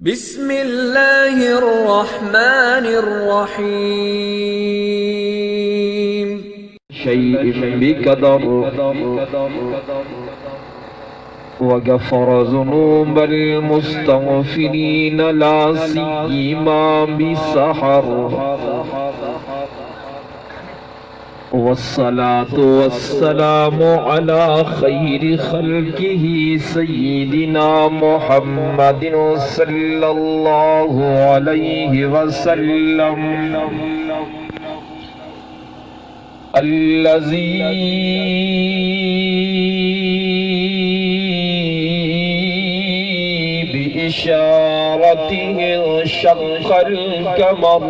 बिस्मिल्लाहिर रहमानिर रहीम। शैइन बिक़दर वग़फ़र ज़ुनूबल मुस्तग़फ़िरीन ला सिय्यमा बिस्सहर वस्सलातु वस्सलामु अला खैरि खल्क़िही सय्यिदिना मुहम्मदिन सल्लल्लाहु अलैहि वसल्लम अल्लज़ी बिइशारतिही शक़्क़ल क़मर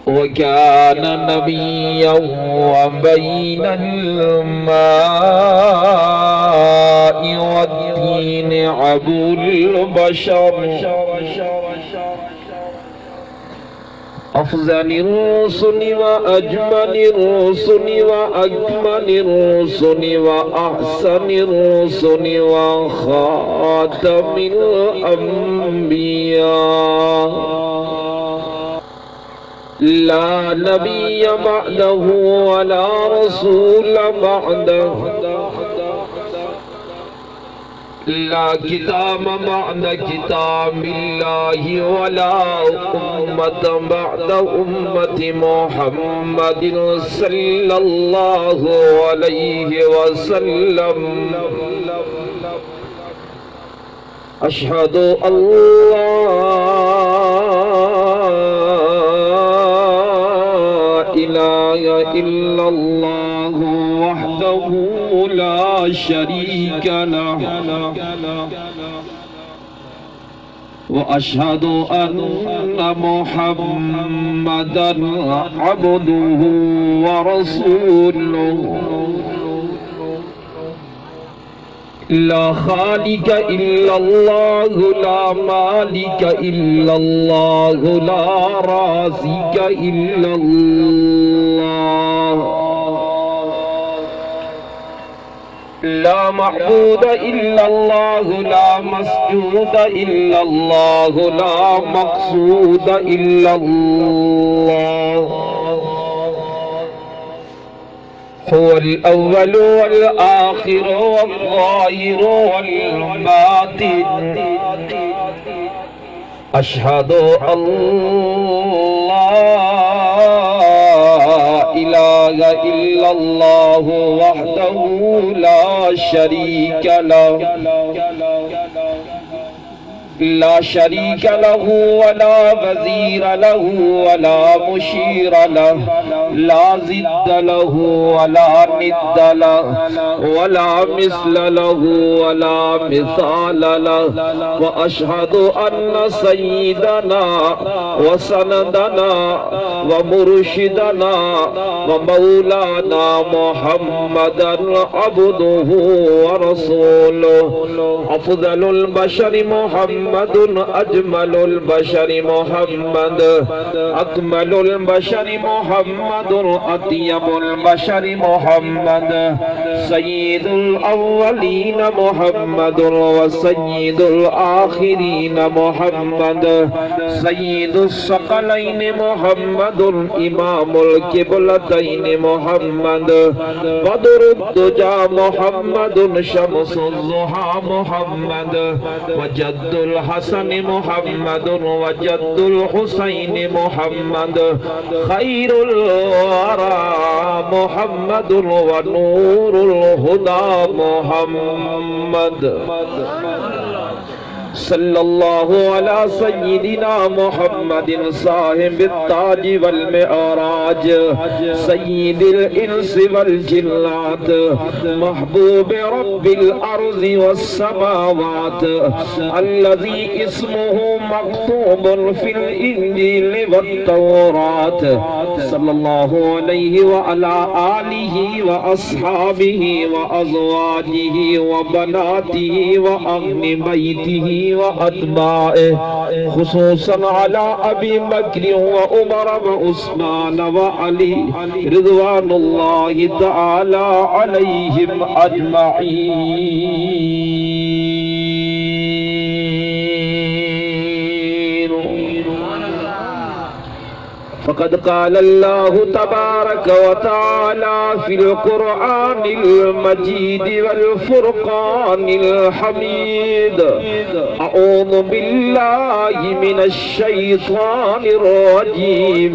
वकान नबिय्यन वबैनल माइ वत्तीन अबुल बशर अफ़ज़लिर रुसुलि व अजमलिर रुसुलि व अकमलिर रुसुलि व अहसनिर रुसुलि व ख़ातमिल अंबिया ला नबिय्य बअदहु वला रसूल बअदहु ला किताब बअद किताबिल्लाहि वला उम्मत बअद उम्मति मुहम्मदिन सल्लल्लाहु अलैहि वसल्लम अशहदु अल्ला इलाहा इल्लल्लाह वहदहु ला शरीक लहु व अशहदु अन्ना मुहम्मदन अब्दुहु व रसूलुहु ला खालिक इल्लल्लाह ला मालिक इल्लल्लाह ला राज़िक इल्लल्लाह ला मअबूद इल्लल्लाह ला मस्जूद इल्लल्लाह ला मक़सूद इल्लल्लाह हुवल अव्वल वल आखिर वल ज़ाहिर वल बातिन अशहदु अल्ला इलाहा इल्लल्लाह वहदहु ला शरीक लहु ला शरीक लहु वला वज़ीर लहु वला मुशीर लहु ला ज़िद्द लहु वला निद्द लहु वला मिस्ल लहु वला मिसाल लहु व अशहदु अन्ना सय्यिदना व सनदना व मुर्शिदना व मौलाना मुहम्मदन अब्दुहु व रसूलुहु अफ़ज़लुल बशरि मुहम्मदुन अजमलुल बशरि मुहम्मद अकमलुल बशरि मुहम्मदुन अत्यबुल बशरि मुहम्मद सय्यिदुल अव्वलीन मुहम्मदुन व सय्यिदुल आखिरीन मुहम्मद सय्यिदुस सकलैन मुहम्मदुन इमामुल किबलतैन मुहम्मद बदरुद दुजा मुहम्मदुन शमसुल ज़ुहा मुहम्मद व जद्दुल हसन मुहम्मदुन व जद्दुल हुसैन मुहम्मद खैरुल वरा मुहम्मदुन व नूरुल हुदा मुहम्मद सल्लल्लाहु अला सय्यिदिना मुहम्मदिन साहिबित ताज वल मिअराज सय्यिदिल इंस वल जिन्नात महबूब रब्बिल अर्ज़ि वस समावात अल्लज़ी इस्मुहु मक्तूबुन फिल इंजील वत तौरात सल्लल्लाहु अलैहि व अला आलिहि व अस्हाबिहि व अज़वाजिहि व बनातिहि व अहलि बैतिहि व अत्बाए खुसूसन अला अबी बकर व उमर व उस्मान व अली रिज़वानुल्लाहि तआला अलैहिम अजमईन। फ़क़द क़ाल अल्लाहु तबारक व तआला फ़िल क़ुरआनिल मजीद वल फ़ुरक़ानिल हमीद। अऊज़ु बिल्लाहि मिनश शैतानिर रजीम।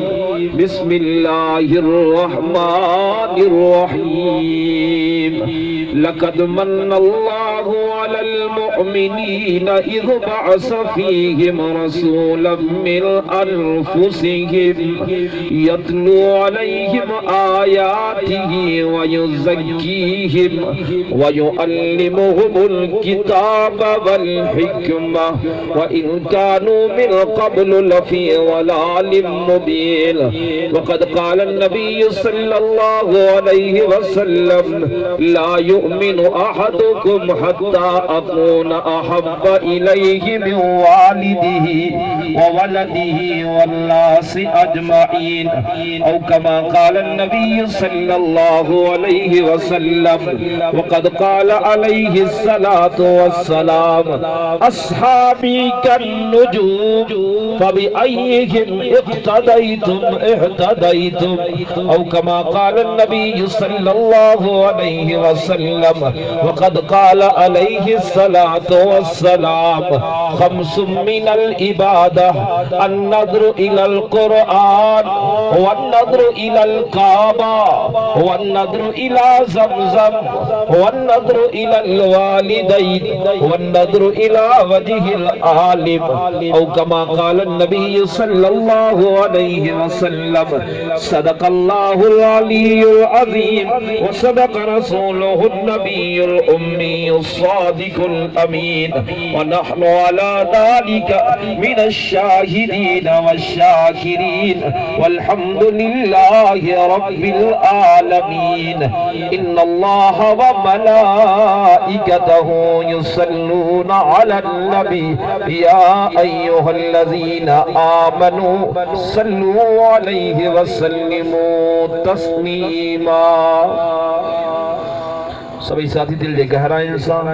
बिस्मिल्लाहिर रहमानिर रहीम। लक़द मन्नल्लाहु अलल मुअमिनीना इज़ बअस फ़ीहिम रसूलन मिन अनफ़ुसिहिम यत्लू अलैहिम आयातिही व युज़क्कीहिम व युअल्लिमुहुमुल किताब वल हिकमा व इन कानू मिन क़ब्लु लफ़ी ज़लालिम मुबीन। वक़द क़ाल नबी सल्लल्लाहु अलैहि वसल्लम ला युमिनु अहदुकुम हत्ता अकून अहब्बा इलैहि मिन वालिदिही व वलदिही वन्नासि अजमईन। औ कमा क़ाल नबी सल्लल्लाहु अलैहि वसल्लम। वक़द क़ाल अलैहि सलातु वस्सलाम अस्हाबी कन्नुजूम फबिअय्यिहिम इक़्तदैतुम इह्तदैतुम। औ कमा क़ाल नबी सल्लल्लाहु अलैहि वसल्लम। वक़द क़ाल अलैहि सलातु वस्सलाम खम्सुम मिनल इबादह अन्नज़्रु इलल क़ुरआन वन्नज़्रु इलल काबा वन्नज़्रु इला ज़मज़म वन्नज़्रु इलल वालिदैन वन्नज़्रु इला वजहिल आलिम। औ कमा क़ाल नबी सल्लल्लाहु अलैहि वसल्लम सदक़ल्लाहुल अलियुल अज़ीम व सदक़ रसूलुहुन नबियुल उम्मियुस सादिकुल अमीन। व नहनु अला ज़ालिका मिनश शाहिदीन वश्शाकिरीन वल्हम्दुलिल्लाहि रब्बिल आलमीन। इन्नल्लाह व मलाइकतहु युसल्लूना अलन नबी या अय्युहल्लज़ीना आमनू सल्लू अलैहि वसल्लिमू तस्लीमा। सभी साथी दिल दे गहराए इंसान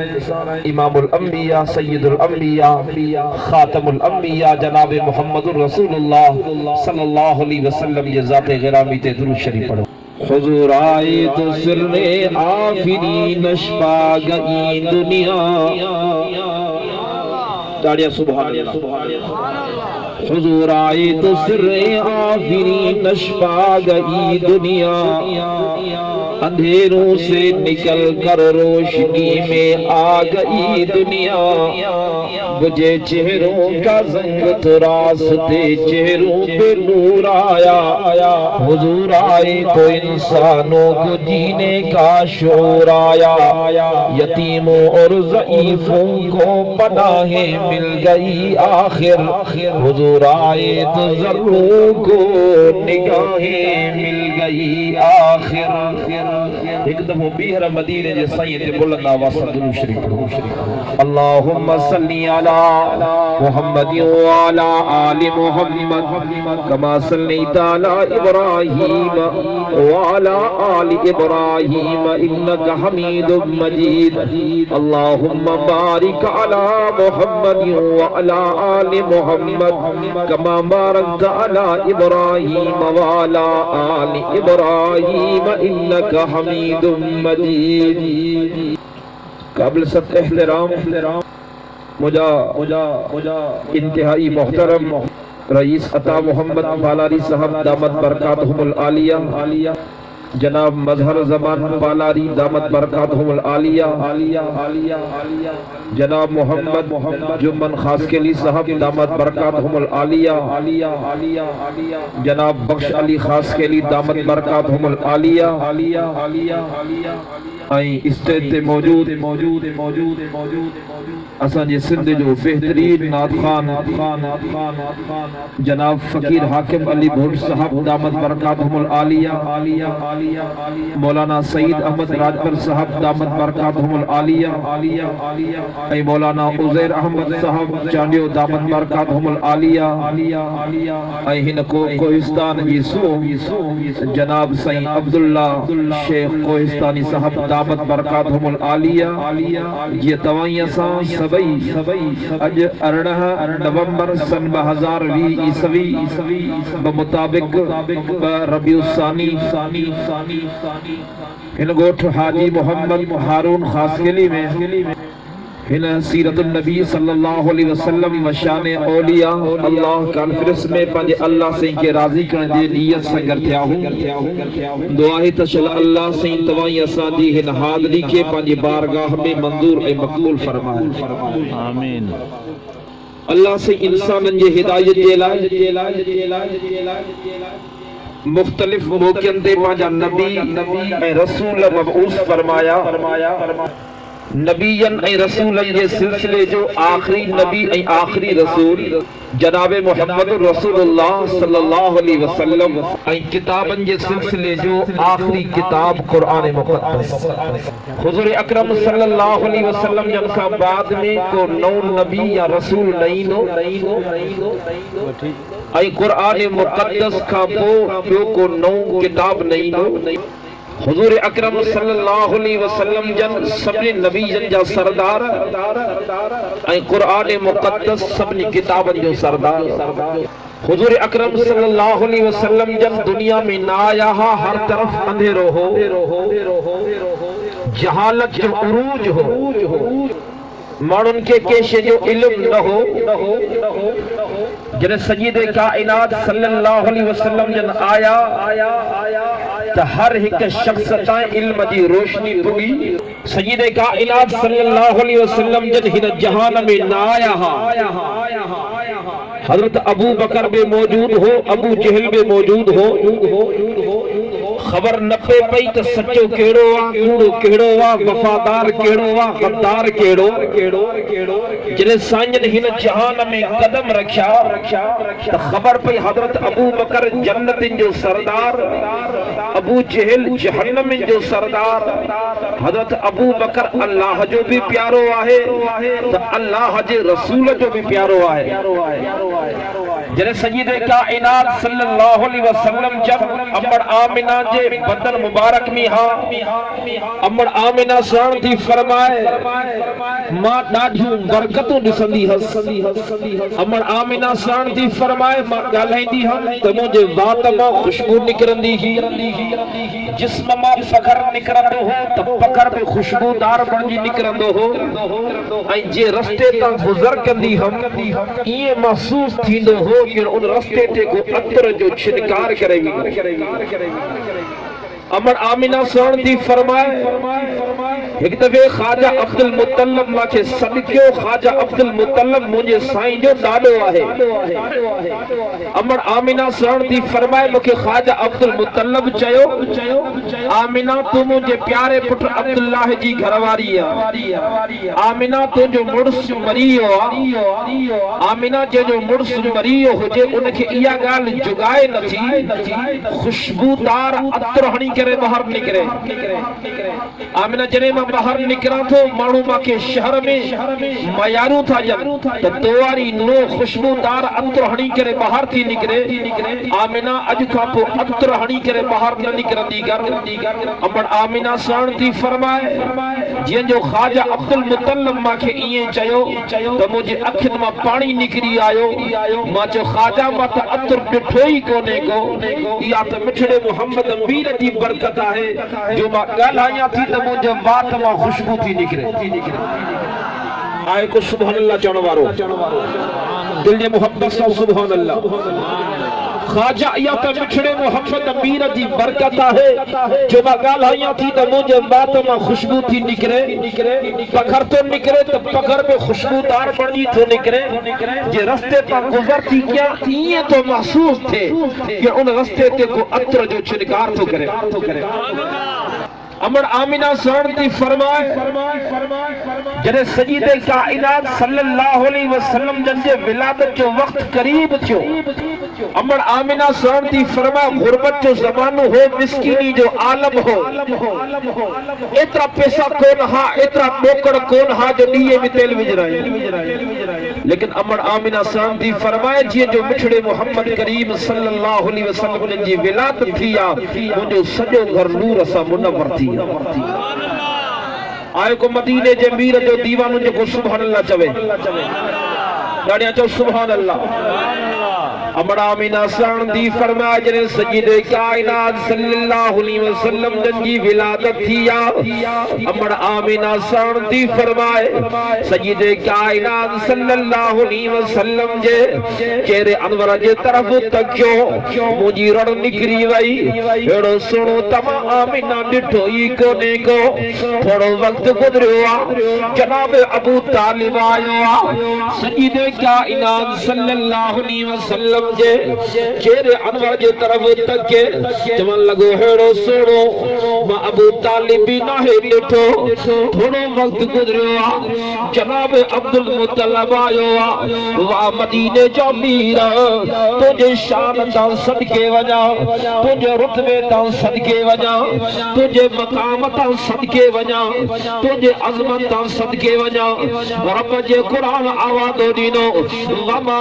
इमामुल अंबिया सय्यदुल अंबिया खातमुल अंबिया जनाब मुहम्मदुर रसूलुल्लाह सल्लल्लाहु अलैहि वसल्लम ये ज़ाते गिरामी ते दुरूद शरीफ पढ़ो। हुजूर आए तो सिर्रे आफिरी नशपा गई दुनिया। ताड़ियां सुभान अल्लाह। हुजूर आए तो सिर्रे आफिरी नशपा गई दुनिया। अंधेरों से निकल कर रोशनी में आ गई दुनिया। बुझे चेहरों का जंग तो रास्ते चेहरों पे नूर आया। हुजूर आए तो इंसानों को जीने का शोर आया। यतीमों और ज़ईफों को पनाहें मिल गई आखिर। हुजूर आए तो ज़र्रों को निगाहें मिल गई आखिर। एक दफा बीहर मदीने जे साईं ते बुलंद आवाज़ सां दुरूद शरीफ पढ़ो। अल्लाहुम्मा सल्ली अला मुहम्मद व अला आलि मुहम्मद कमा सल्लैता अला इब्राहीम व अला आलि इब्राहीम इन्नका हमीदुम मजीद। अल्लाहुम्मा बारिक अला मुहम्मद व अला आलि मुहम्मद कमा बारकता अला इब्राहीम व अला आलि इब्राहीम इन्नका हमीदुम मजीद। काबिल सत्त एहतराम मुजा इंतहाई मोहतरम रईस अता मोहम्मद पालारी साहब दामत बरकातहुमुल आलिया, जनाब मजहर जमान पालारी दामत बरकातहुमुल आलिया, जनाब मोहम्मद जुम्मन खासकेली साहब दामत बरकातहुमुल आलिया, जनाब बख्श अली खासकेली दामत बरकातहुमुल आलिया। स्टेज ते मौजूद असांजे सिंध जो बेहतरीन नात खान जनाब फकीर हाकिम अली भुट्ट साहब दामत बरकातहुमुल आलिया, मौलाना सईद अहमद राजपर साहब दामत बरकातहुमुल आलिया ऐं मौलाना उज़ैर अहमद साहब चांडियो दामत बरकातहुमुल आलिया ऐं हिन कोहिस्तान जी जनाब साईं अब्दुल्ला शेख कोहिस्तानी साहब दामत बरकातहुमुल आलिया ये तवाई असां सभई अज 18 नवंबर सन 2020 ईस्वी मुताबिक रबीउ सानी इन गोठ हाजी मोहम्मद हारून खासकेली में हिन सीरतुन नबी सल्लल्लाहु अलैहि वसल्लम मशान औलिया अल्लाह कॉन्फ्रेंस में पंहिंजे अल्लाह से के राज़ी करण जे नियत सां गॾु थिया हूं। दुआ है त अल्लाह से तवाई असां जी हिन हाज़री के पंहिंजे बारगाह में मंजूर ऐं मक़बूल फरमाए। आमीन। अल्लाह से इंसानन जे हिदायत जे लाइ मुख्तलिफ मौक़िअनि ते पंहिंजा नबी ऐं रसूल मबऊस फरमाया। नबीयन ऐं रसूलन जे सिलसिले जो आखिरी नबी ऐं आखिरी रसूल जनाब मोहम्मद रसूलुल्लाह सल्लल्लाहु अलैहि वसल्लम ऐं किताबन जे सिलसिले जो आखिरी किताब कुरान मुक़द्दस हुज़ूर अकरम सल्लल्लाहु अलैहि वसल्लम जन खां बाद में को नओ नबी या रसूल न ईंदो ऐं कुरान मुक़द्दस खां पोइ ॿियो को नओ किताब न ईंदो। हुज़ूर अकरम सल्लल्लाहु अलैहि वसल्लम जन सभिनी नबीजन जा सरदार ऐं कुरान मुक़द्दस सभिनी किताबन जो सरदार। हुज़ूर अकरम सल्लल्लाहु अलैहि वसल्लम जन दुनिया में न आया हा, हर तरफ अंधेरो हो, जहालत जो उरूज हो, मानुन के केशे जो इल्म न हो। जने सय्यदे कायनात सल्लल्लाहु अलैहि वसल्लम जन आया त हर एक शख्स तां इल्म जी रोशनी पुगी। सय्यदे कायनात सल्लल्लाहु अलैहि वसल्लम जन हिन जहान में न आया हा, हजरत अबू बकर भी मौजूद हो, अबू जहल भी मौजूद हो। खबर न पे पई त सच्चो केड़ो आ, कूड़ो केड़ो आ, वफादार केड़ो आ, गद्दार केड़ो। जने साईं हिन जहान में कदम रखिया त खबर पई हजरत अबू बकर जन्नतिन जो सरदार, अबू जहल जहन्नम जो सरदार। हजरत अबू बकर अल्लाह जो भी प्यारो आहे त अल्लाह जे रसूल जो भी प्यारो आहे। जने सय्यदे कायनात सल्लल्लाहु अलैहि वसल्लम जब अम्मड़ आमिना जे बदन मुबारक में हा, अम्मड़ आमिना साण थी फरमाए मां ॾाढियूं बरकतूं ॾिसंदी हुअसि। अम्मड़ आमिना साण थी फरमाए मां ॻाल्हाईंदी हुअमि त मुंहिंजे वात मां ख़ुशबू निकिरंदी हुई, जिस्म मां फखर निकिरंदो हो त फखर बि ख़ुशबूदार बणिजी निकिरंदो हो। ऐं जे रस्ते तां गुज़र कंदी हुअमि ईअं महसूस थींदो हो कि उन रस्ते ते को अतर जो छिनकार करे वेंदो। अमर आमिना साण थी फरमाए एक दफे ख्वाजा अब्दुल मुतल्लब माखे सदकियो। ख्वाजा अब्दुल मुतल्लब मुझे साईं जो ॾाॾो आहे। अमर आमिना साण थी फरमाए मुखे ख्वाजा अब्दुल मुतल्लब चयो आमिना तू मुझे प्यारे पुट अब्दुल्लाह जी घरवारी आ। आमिना तुझो मुड़स मरियो आ। आमिना जो मुड़स मरियो हुजे उनखे इहा ॻाल्हि जुगाए नथी, खुशबूदार अतर हणी करे बाहर निकरे। आमिना जने मां बाहर निकरा तो मानू माके शहर में मयारू था जब तो तोवारी नो खुशबूदार अतर हणी करे बाहर थी निकरे। आमिना अज का पो अतर हणी करे बाहर न निकरंदी कर। अमर आमिना साण थी फरमाए जिन जो ख्वाजा अब्दुल मुतल्लब माके इए चयो तो मुझे अखिन मां पानी निकरी आयो। मां जो ख्वाजा मां त अतर ॾिठो ई कोने को, या त मिठड़े मोहम्मद अमीर जी बरकत है जो मां ॻाल्हायां थी त मुंहिंजे वात मां खुशबू थी निकिरे। आए को सुभान अल्लाह चवण वारो दिल जे मोहब्बत सां सुभान अल्लाह। ख्वाजा या त मिठड़े मोहम्मद अमीर जी बरकत है जो मां ॻाल्हायां थी त मुंहिंजे वात मां खुशबू थी निकिरे। पखर तो निकिरे त पखर में खुशबूदार बणी थो निकिरे। जे रस्ते तां गुज़र थी कया ईअं तो महसूस थे कि उन रस्ते ते को अतर जो छिनकार थो करे। अमर आमिना साण थी फरमाए जॾहिं सय्यदे कायनात सल्लल्लाहु अलैहि वसल्लम जन जे विलादत जो वक्त करीब थियो अमर आमिना सहन थी फरमा गुरबत जो ज़मानो हो मिस्कीनी जो आलम हो एतरा पैसा कोन हा एतरा नौकर कोन हा जो दिए में तेल विझ रहे लेकिन अमर आमिना सहन थी फरमाए जी जो मिठड़े मोहम्मद करीम सल्लल्लाहु अलैहि वसल्लम जी विलादत थी आ मुझो सजो घर नूर सा मुनव्वर थी आए को मदीने जे मीर जो दीवानो जो सुभान अल्लाह चवे गाड़ियां चो सुभान अल्लाह अमर आमिना सहन थी फरमाए जने सजीदे कायनात सल्लल्लाहु अलैहि वसल्लम जी विलादत थी आ अमर आमिना सहन थी फरमाए सजीदे कायनात सल्लल्लाहु अलैहि वसल्लम जे चेहरे अनवर जे तरफ तकियो मुजी रड़ निकरी वई एड़ो सुनो तमा आमिना डिठो ई कोने को थोड़ो वक्त गुजरियो आ जनाब अबू तालिब आयो आ सजीदे कायनात सल्लल्लाहु अलैहि वसल्लम जे चेहरे अनवर जे तरफ तके चवन लगो हेड़ो सुनो मां अबू तालिब भी ना है डिठो थोड़ो वक्त गुजरियो आ जनाब अब्दुल मुत्तलिब आयो आ वाह मदीने जो मीर तुझे शान ता सदके वजा तुझे रुतबे ता सदके वजा तुझे मकाम ता सदके वजा तुझे अजमत ता सदके वजा रब जे कुरान आवाज़ दीनो वमा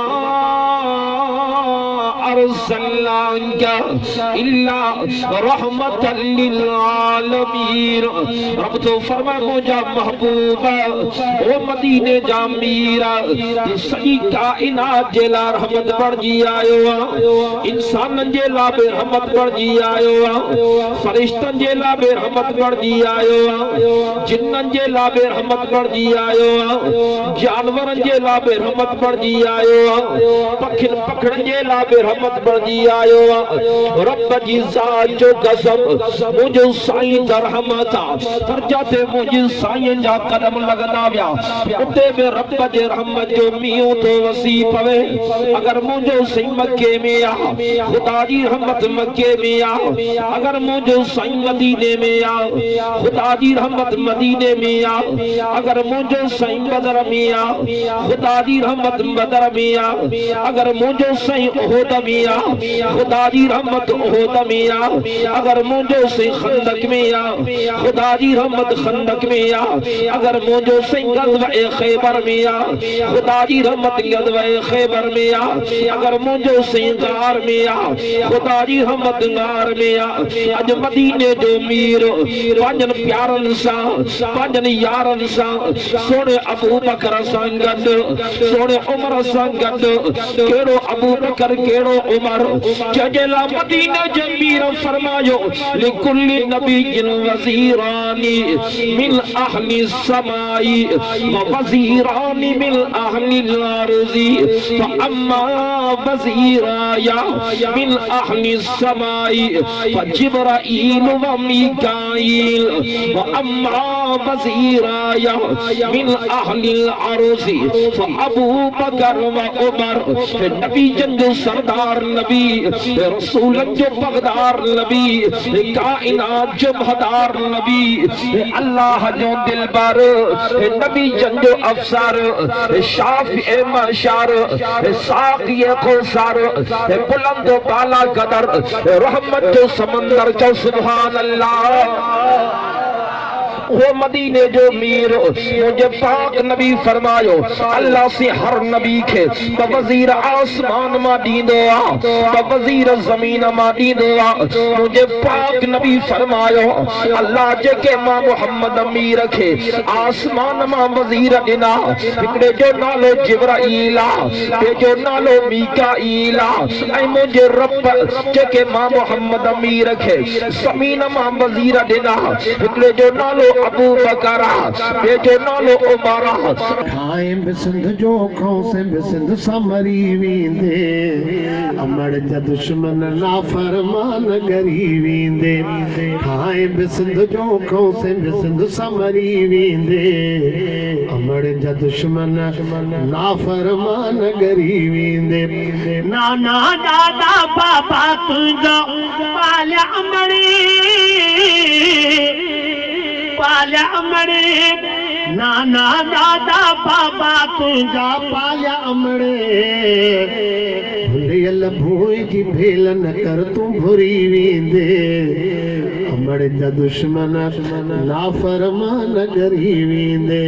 अरसलनाका इल्ला रहमतल लिल आलमीन रब तो फरमा मुझा महबूबा ओ मदीने जा मीरा सही कायनात जे ला रहमत पड़जी आयो इंसान जे ला बे रहमत पड़जी आयो फरिश्तन जे ला बे रहमत पड़जी आयो जिन्नन जे ला बे रहमत पड़जी आयो जानवरन जे ला बे रहमत पड़जी आयो पखिन पखड़न जे ला बे रहमत पड़जी आयो रब जी जात जो कसम मुझे साईं जा रहमत पर जाते मुझे साईं जा कदम लगना व्या उते में रब जे रहमत जो मियो तो वसी पवे अगर मुझे सही मक्के में आ खुदा जी रहमत मक्के में आ अगर मुझे सही मदीने में आ खुदा जी रहमत मदीने में आ अगर मुझे सही बदर में आ खुदा जी रहमत बदर में आ अगर मुझे सही ओहद में आ खुदा जी रहमत ओहद में आ अगर मुझे सही खंदक में आ खुदा जी रहमत खंदक में आ अगर मुझे सही गज़वे खैबर में आ खुदा जी रहमत गज़वे खैबर में आ अगर मुझे सही गार में आ खुदा जी रहमत गार में आ अज मदीने जो मीर पांजन प्यारन सा पांजन यारन सा सोने अबू बकर सा गड सोने उमर सा गड केड़ो अबू बकर केड़ो उमर जजला मदीने जो मीर फरमायो लिकुल्ली नबीय्यिन वज़ीरानी मिन अहली समाई व वज़ीरानी मिन अहली अर्ज़ी फअम्मा वज़ीराया मिन अहली समाई फजिब्राईल व मीकाईल व अम्मा वज़ीराया मिन अहली अर्ज़ी फअबू बकर व उमर नबी जंग सरदार नबी रसूलन जो पगदार नबी कायनात जो महदार नबी अल्लाह जो दिलबर नबी जंजो अफसर शाफी मशार साक़िए खुसर बुलंद बाला कदर रहमत जो समंदर जो सुभान अल्लाह वो मदीने जो मीर मुझे पाक नबी फरमायो अल्लाह से हर नबी के वजीर आसमान मा दींदो आ वजीर जमीन मा दींदो आ मुझे पाक नबी फरमायो अल्लाह जेके मां मोहम्मद अमीर के आसमान मा वजीर दिना हिकड़े जो नालो जिब्राईल आ ते जो नालो मीकाईल आ ऐ मुझे रब जेके मां मोहम्मद अमीर के जमीन मा वजीर दिना हिकड़े जो नालो अबू बकरा ये जो नालो उमरा खाए बिसंध जो खौसे बिसंध समरी वींदे अमड़ जा दुश्मन नाफरमान गरी वींदे खाए बिसंध जो खौसे बिसंध समरी वींदे अमड़ जा दुश्मन नाफरमान गरी वींदे नाना दादा बाबा तुझा पाले अमड़ी पाल्या अमड़े नाना दादा बाबा तुझा पाल्या अमड़े भुलियल भूई जी भेल न कर तू भुरी वींदे अमड़ जा दुश्मन नाफरमान करी वींदे।